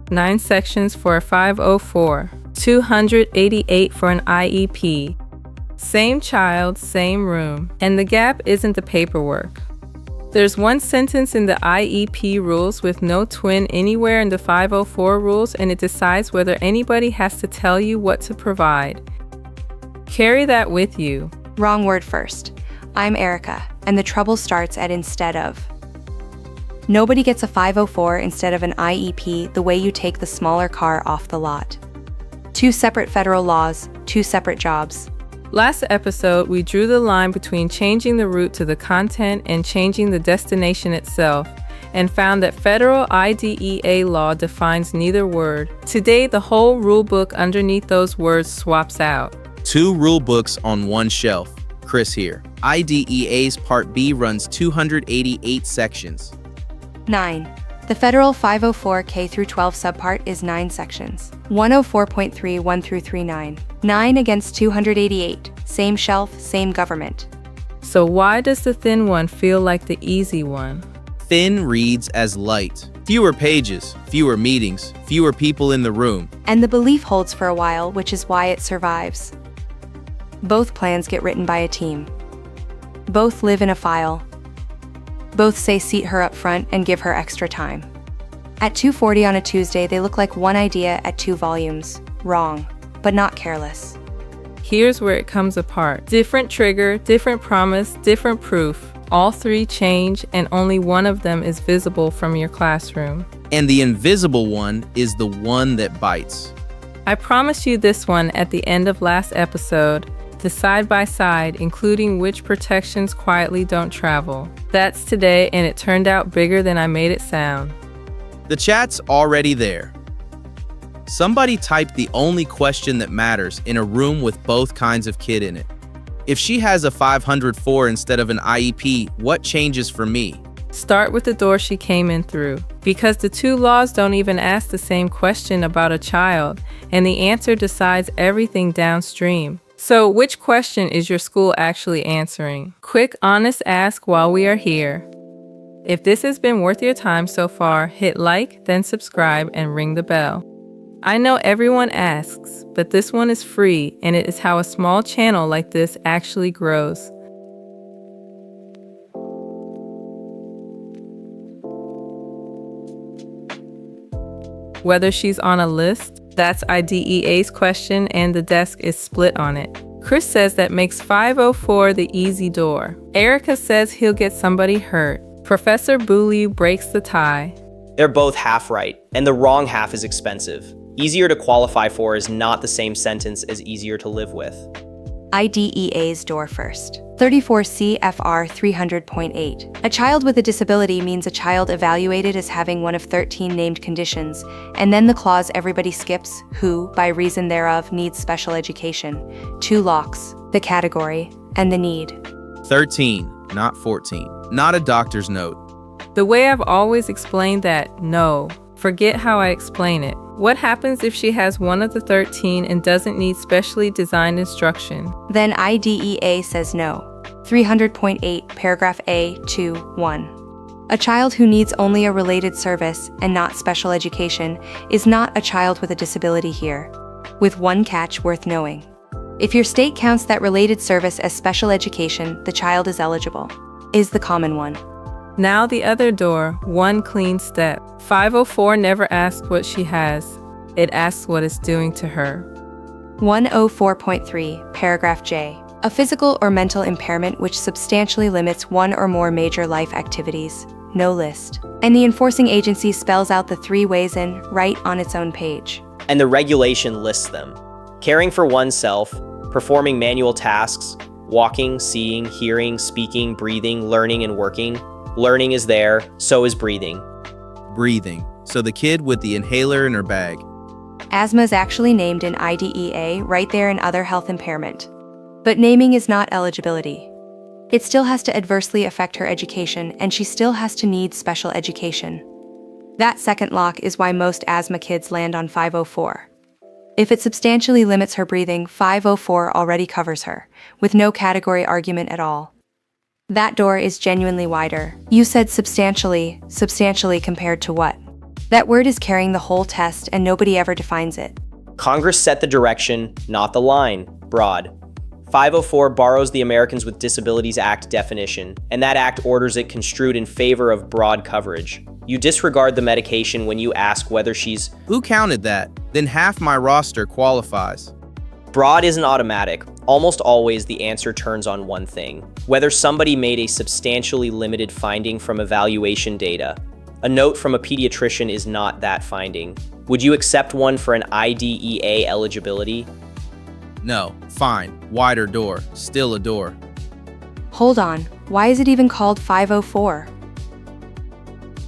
9 sections for a 504, 288 for an IEP. Same child, same room, and the gap isn't the paperwork. There's one sentence in the IEP rules with no twin anywhere in the 504 rules, and it decides whether anybody has to tell you what to provide. Carry that with you. Wrong word first. I'm Erica, and the trouble starts at instead of. Nobody gets a 504 instead of an IEP the way you take the smaller car off the lot. 2 separate federal laws, 2 separate jobs. Last episode, we drew the line between changing the route to the content and changing the destination itself, and found that federal IDEA law defines neither word. Today, the whole rulebook underneath those words swaps out. 2 rule books on one shelf. Chris here. IDEA's Part B runs 288 sections. 9. The federal 504 K through 12 subpart is 9 sections. 104.3 1 through 39. 9 against 288. Same shelf, same government. So why does the thin one feel like the easy one? Thin reads as light. Fewer pages, fewer meetings, fewer people in the room. And the belief holds for a while, which is why it survives. Both plans get written by a team. Both live in a file. Both say seat her up front and give her extra time. At 2:40 on a Tuesday, they look like one idea at 2 volumes. Wrong, but not careless. Here's where it comes apart. Different trigger, different promise, different proof. All 3 change, and only one of them is visible from your classroom. And the invisible one is the one that bites. I promised you this one at the end of last episode. The side-by-side, including which protections quietly don't travel. That's today, and it turned out bigger than I made it sound. The chat's already there. Somebody typed the only question that matters in a room with both kinds of kid in it. If she has a 504 instead of an IEP, what changes for me? Start with the door she came in through, because the 2 laws don't even ask the same question about a child, and the answer decides everything downstream. So which question is your school actually answering? Quick, honest ask while we are here. If this has been worth your time so far, hit like, then subscribe, and ring the bell. I know everyone asks, but this one is free, and it is how a small channel like this actually grows. Whether she's on a list, that's IDEA's question, and the desk is split on it. Chris says that makes 504 the easy door. Erica says he'll get somebody hurt. Professor Booley breaks the tie. They're both half right, and the wrong half is expensive. Easier to qualify for is not the same sentence as easier to live with. IDEA's door first. 34 CFR 300.8. A child with a disability means a child evaluated as having one of 13 named conditions, and then the clause everybody skips, who, by reason thereof, needs special education. 2 locks, the category, and the need. 13, not 14. Not a doctor's note. The way I've always explained that, no. Forget how I explain it. What happens if she has one of the 13 and doesn't need specially designed instruction? Then IDEA says no. 300.8, paragraph A, 2, 1. A child who needs only a related service and not special education is not a child with a disability here. With one catch worth knowing. If your state counts that related service as special education, the child is eligible. Is the common one. Now the other door, one clean step. 504 never asks what she has. It asks what it's doing to her. 104.3, paragraph J. A physical or mental impairment which substantially limits one or more major life activities. No list. And the enforcing agency spells out the 3 ways in, right on its own page. And the regulation lists them. Caring for oneself, performing manual tasks, walking, seeing, hearing, speaking, breathing, learning, and working. Learning is there, so is breathing. Breathing. So the kid with the inhaler in her bag. Asthma is actually named in IDEA right there in other health impairment. But naming is not eligibility. It still has to adversely affect her education, and she still has to need special education. That second lock is why most asthma kids land on 504. If it substantially limits her breathing, 504 already covers her, with no category argument at all. That door is genuinely wider. You said substantially compared to what? That word is carrying the whole test and nobody ever defines it. Congress set the direction, not the line. Broad. 504 borrows the Americans with Disabilities Act definition, and that act orders it construed in favor of broad coverage. You disregard the medication when you ask whether she's Who counted that? Then half my roster qualifies. broad isn't automatic. Almost always the answer turns on one thing: whether somebody made a substantially limited finding from evaluation data. A note from a pediatrician is not that finding. Would you accept one for an IDEA eligibility? No, fine. Wider door. Still a door. Hold on, why is it even called 504?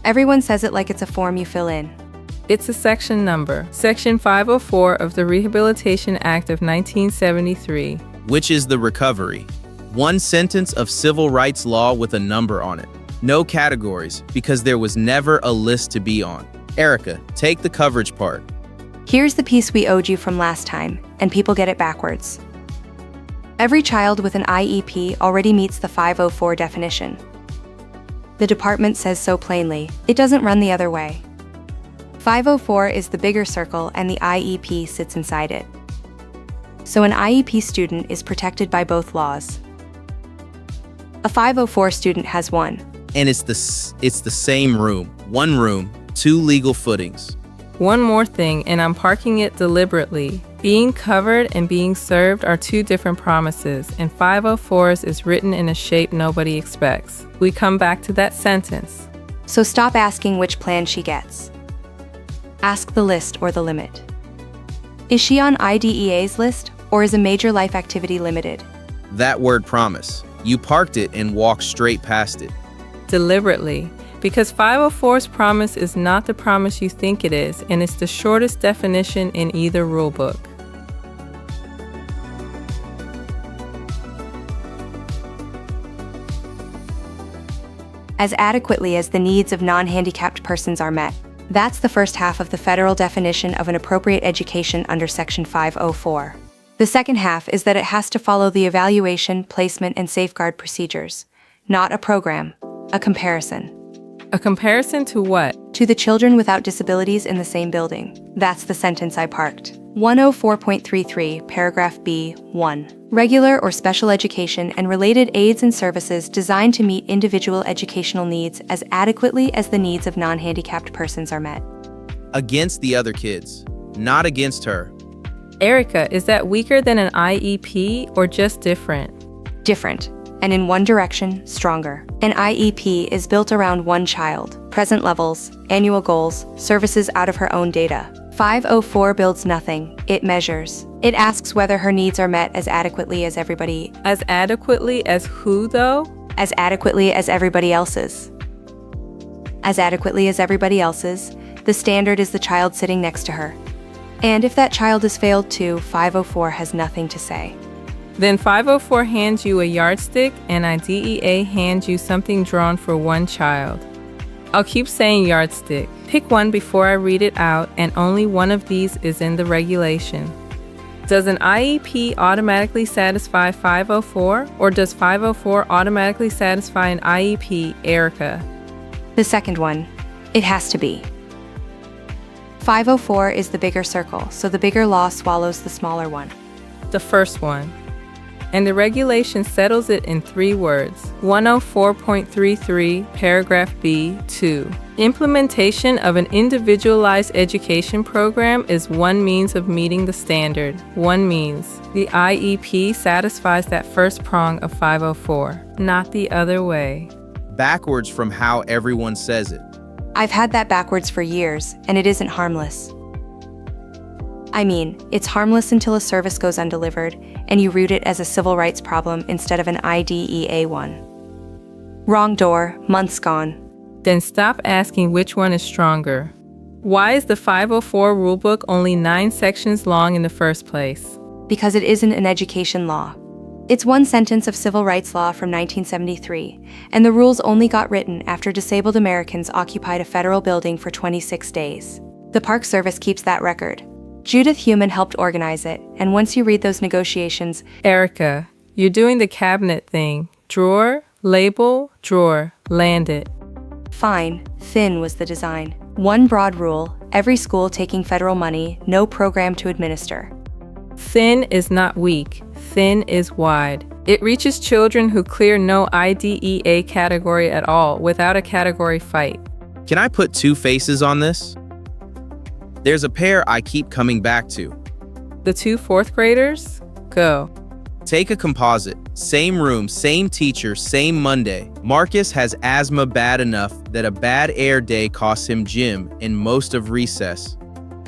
Everyone says it like it's a form you fill in. It's a section number. Section 504 of the Rehabilitation Act of 1973. Which is the recovery. One sentence of civil rights law with a number on it. No categories, because there was never a list to be on. Erica, take the coverage part. Here's the piece we owed you from last time, and people get it backwards. Every child with an IEP already meets the 504 definition. The department says so plainly, it doesn't run the other way. 504 is the bigger circle and the IEP sits inside it. So an IEP student is protected by both laws. A 504 student has one. And it's the same room. One room, two legal footings. One more thing, and I'm parking it deliberately. Being covered and being served are two different promises, and 504's is written in a shape nobody expects. We come back to that sentence. So stop asking which plan she gets. Ask the list or the limit. Is she on IDEA's list, or is a major life activity limited? That word promise. You parked it and walked straight past it. Deliberately. Because 504's promise is not the promise you think it is, and it's the shortest definition in either rulebook. As adequately as the needs of non-handicapped persons are met. That's the first half of the federal definition of an appropriate education under Section 504. The second half is that it has to follow the evaluation, placement, and safeguard procedures. Not a program, a comparison. A comparison to what? To the children without disabilities in the same building. That's the sentence I parked. 104.33, paragraph B, 1. Regular or special education and related aids and services designed to meet individual educational needs as adequately as the needs of non-handicapped persons are met. Against the other kids, not against her. Erica, is that weaker than an IEP or just different? Different. And in one direction, stronger. An IEP is built around one child, present levels, annual goals, services out of her own data. 504 builds nothing, it measures. It asks whether her needs are met as adequately as everybody. As adequately as who, though? As adequately as everybody else's. As adequately as everybody else's, the standard is the child sitting next to her. And if that child has failed too, 504 has nothing to say. Then 504 hands you a yardstick and IDEA hands you something drawn for one child. I'll keep saying yardstick. Pick one before I read it out, and only one of these is in the regulation. Does an IEP automatically satisfy 504, or does 504 automatically satisfy an IEP, Erica? The second one. It has to be. 504 is the bigger circle, so the bigger law swallows the smaller one. The first one. And the regulation settles it in 3 words. 104.33, paragraph B, 2. Implementation of an individualized education program is one means of meeting the standard. One means. The IEP satisfies that first prong of 504, not the other way. Backwards from how everyone says it. I've had that backwards for years, and it isn't harmless. I mean, it's harmless until a service goes undelivered, and you root it as a civil rights problem instead of an IDEA one. Wrong door, months gone. Then stop asking which one is stronger. Why is the 504 rulebook only 9 sections long in the first place? Because it isn't an education law. It's one sentence of civil rights law from 1973, and the rules only got written after disabled Americans occupied a federal building for 26 days. The Park Service keeps that record. Judith Heumann helped organize it, and once you read those negotiations, Erica, you're doing the cabinet thing. Drawer, label, drawer, land it. fine, thin was the design. One broad rule: every school taking federal money, no program to administer. Thin is not weak, thin is wide. It reaches children who clear no IDEA category at all without a category fight. Can I put two faces on this? There's a pair I keep coming back to. The two fourth graders? Go. Take a composite. Same room, same teacher, same Monday. Marcus has asthma bad enough that a bad air day costs him gym and most of recess.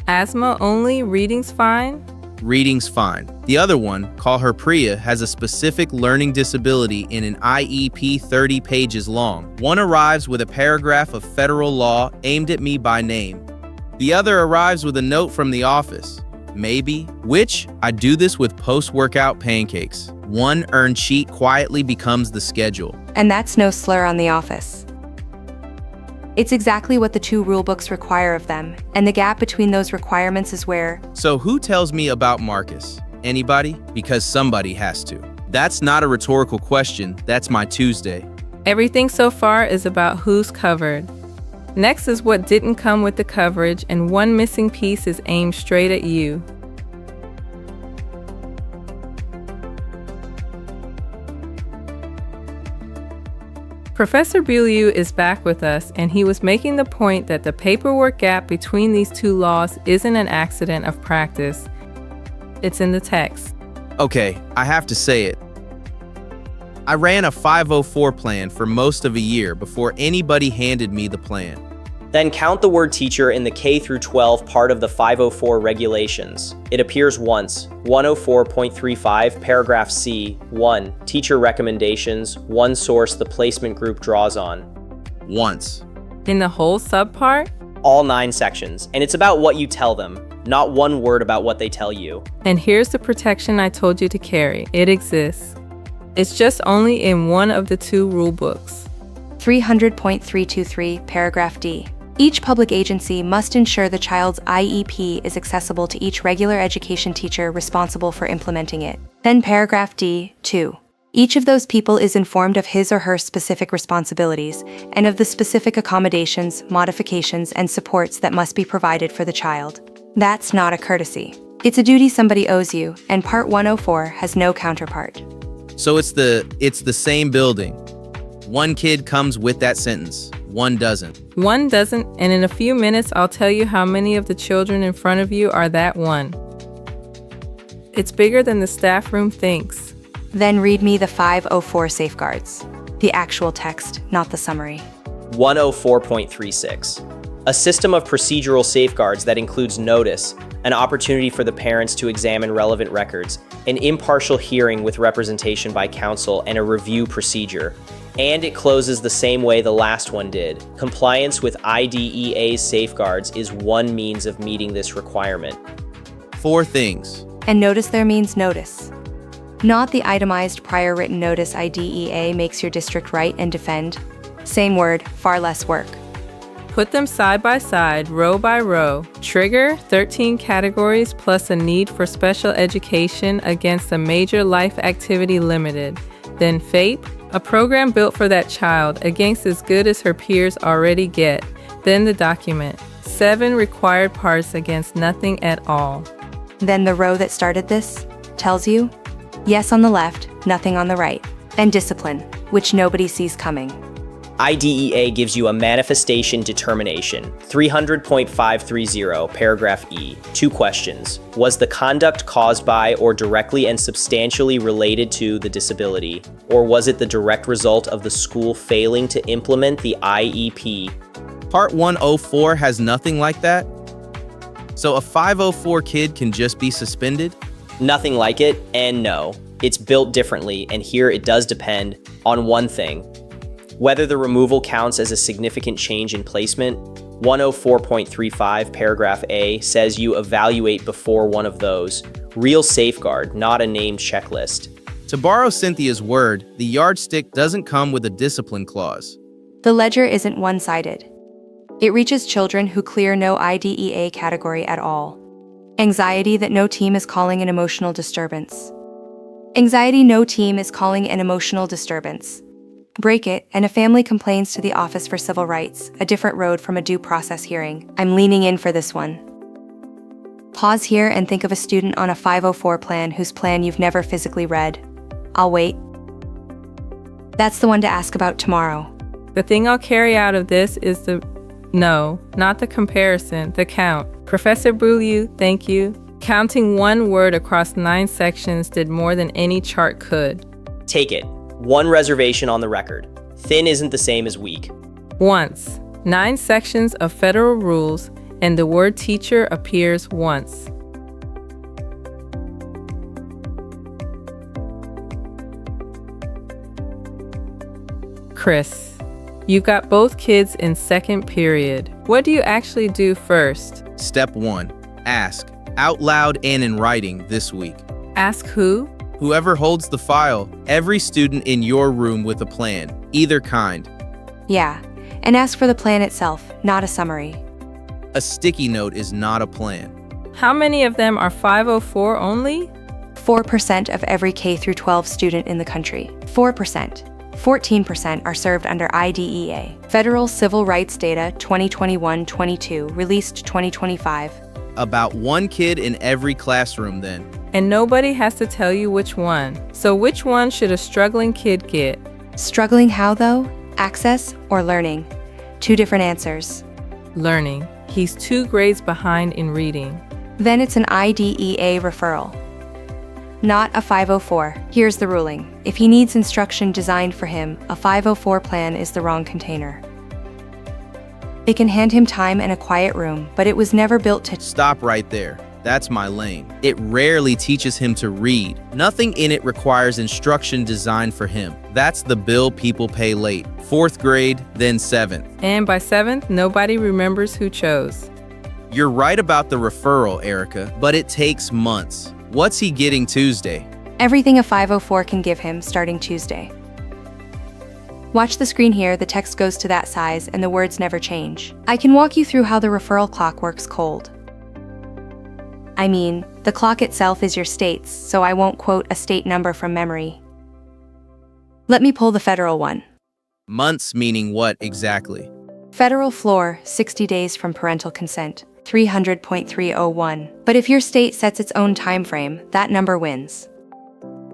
Asthma only, reading's fine? Reading's fine. The other one, call her Priya, has a specific learning disability in an IEP 30 pages long. One arrives with a paragraph of federal law aimed at me by name. The other arrives with a note from the office. Maybe. Which, I do this with post-workout pancakes. One earned sheet quietly becomes the schedule. And that's no slur on the office. It's exactly what the two rulebooks require of them, and the gap between those requirements is where... So who tells me about Marcus? Anybody? Because somebody has to. That's not a rhetorical question, that's my Tuesday. Everything so far is about who's covered. Next is what didn't come with the coverage, and one missing piece is aimed straight at you. Professor Beaulieu is back with us, and he was making the point that the paperwork gap between these two laws isn't an accident of practice. It's in the text. Okay, I have to say it. I ran a 504 plan for most of a year before anybody handed me the plan. Then count the word teacher in the K through 12 part of the 504 regulations. It appears once. 104.35 paragraph C, 1. Teacher recommendations, one source the placement group draws on. Once. In the whole subpart? All 9 sections, and it's about what you tell them, not one word about what they tell you. And here's the protection I told you to carry. It exists. It's just only in one of the two rule books. 300.323 paragraph D. Each public agency must ensure the child's IEP is accessible to each regular education teacher responsible for implementing it. Then paragraph D, 2. Each of those people is informed of his or her specific responsibilities and of the specific accommodations, modifications, and supports that must be provided for the child. That's not a courtesy. It's a duty somebody owes you, and Part 104 has no counterpart. So it's the same building. One kid comes with that sentence. One doesn't. One doesn't, and in a few minutes I'll tell you how many of the children in front of you are that one. It's bigger than the staff room thinks. Then read me the 504 safeguards. The actual text, not the summary. 104.36. A system of procedural safeguards that includes notice, an opportunity for the parents to examine relevant records, an impartial hearing with representation by counsel, and a review procedure. And it closes the same way the last one did. Compliance with IDEA's safeguards is one means of meeting this requirement. 4 things. And notice there means notice. Not the itemized prior written notice IDEA makes your district write and defend. Same word, far less work. Put them side by side, row by row. Trigger, 13 categories plus a need for special education against a major life activity limited. Then FAPE, a program built for that child against as good as her peers already get. Then the document, 7 required parts against nothing at all. Then the row that started this tells you, yes on the left, nothing on the right. And discipline, which nobody sees coming. IDEA gives you a manifestation determination. 300.530, paragraph E. 2 questions. Was the conduct caused by or directly and substantially related to the disability? Or was it the direct result of the school failing to implement the IEP? Part 104 has nothing like that? So a 504 kid can just be suspended? Nothing like it, and no. It's built differently, and here it does depend on one thing. Whether the removal counts as a significant change in placement. 104.35 paragraph A says you evaluate before one of those. Real safeguard, not a named checklist. To borrow Cynthia's word, the yardstick doesn't come with a discipline clause. The ledger isn't one-sided. It reaches children who clear no IDEA category at all. Anxiety that no team is calling an emotional disturbance. Anxiety no team is calling an emotional disturbance. Break it, and a family complains to the Office for Civil Rights, a different road from a due process hearing. I'm leaning in for this one. Pause here and think of a student on a 504 plan whose plan you've never physically read. I'll wait. That's the one to ask about tomorrow. The thing I'll carry out of this is no, not the comparison, the count. Professor Beaulieu, thank you. Counting one word across 9 sections did more than any chart could. Take it. One reservation on the record. Thin isn't the same as weak. Once. 9 sections of federal rules, and the word teacher appears once. Chris, you've got both kids in second period. What do you actually do first? Step 1. Ask, out loud and in writing this week. Ask who? Whoever holds the file, every student in your room with a plan, either kind. Yeah, and ask for the plan itself, not a summary. A sticky note is not a plan. How many of them are 504 only? 4% of every K-12 student in the country. 4%. 14% are served under IDEA. Federal Civil Rights Data 2021-22, released 2025. About 1 kid in every classroom then. And nobody has to tell you which one. So which one should a struggling kid get? Struggling how though? Access or learning? 2 different answers. Learning. He's 2 grades behind in reading. Then it's an IDEA referral, not a 504. Here's the ruling. If he needs instruction designed for him, a 504 plan is the wrong container. It can hand him time and a quiet room, but it was never built to— Stop right there. That's my lane. It rarely teaches him to read. Nothing in it requires instruction designed for him. That's the bill people pay late. 4th grade, then 7th. And by 7th, nobody remembers who chose. You're right about the referral, Erica, but it takes months. What's he getting Tuesday? Everything a 504 can give him starting Tuesday. Watch the screen here, the text goes to that size and the words never change. I can walk you through how the referral clock works cold. I mean, the clock itself is your state's, so I won't quote a state number from memory. Let me pull the federal one. Months meaning what exactly? Federal floor, 60 days from parental consent, 300.301. But if your state sets its own time frame, that number wins.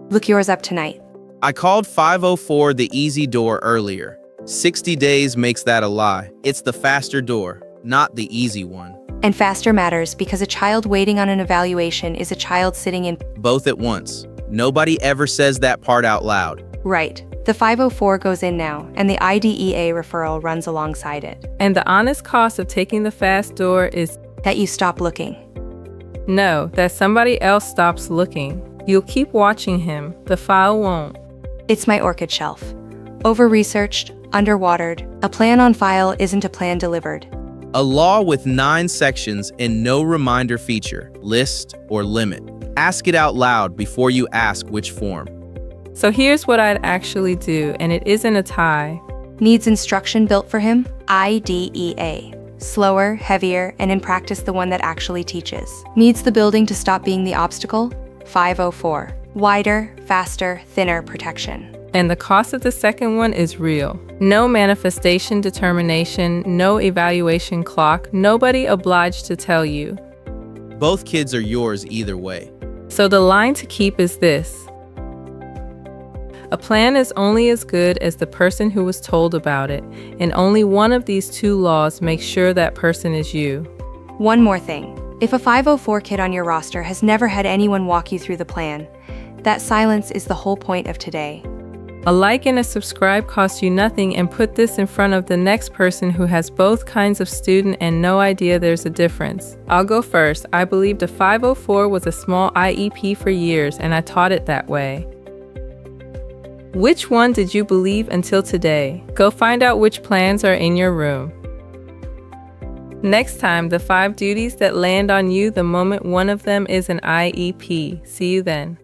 Look yours up tonight. I called 504 the easy door earlier. 60 days makes that a lie. It's the faster door, not the easy one. And faster matters because a child waiting on an evaluation is a child sitting in— Both at once. Nobody ever says that part out loud. Right. The 504 goes in now, and the IDEA referral runs alongside it. And the honest cost of taking the fast door is That you stop looking. no, that somebody else stops looking. You'll keep watching him. The file won't. It's my orchid shelf. Over-researched, underwatered. A plan on file isn't a plan delivered. A law with 9 sections and no reminder feature, list, or limit. Ask it out loud before you ask which form. So here's what I'd actually do, and it isn't a tie. Needs instruction built for him? IDEA. Slower, heavier, and in practice the one that actually teaches. Needs the building to stop being the obstacle? 504. Wider, faster, thinner protection. And the cost of the second one is real. No manifestation determination, no evaluation clock, nobody obliged to tell you. Both kids are yours either way. So the line to keep is this. A plan is only as good as the person who was told about it, and only one of these 2 laws makes sure that person is you. One more thing. If a 504 kid on your roster has never had anyone walk you through the plan, that silence is the whole point of today. A like and a subscribe cost you nothing, and put this in front of the next person who has both kinds of student and no idea there's a difference. I'll go first. I believed a 504 was a small IEP for years, and I taught it that way. Which one did you believe until today? Go find out which plans are in your room. Next time, the 5 duties that land on you the moment one of them is an IEP. See you then.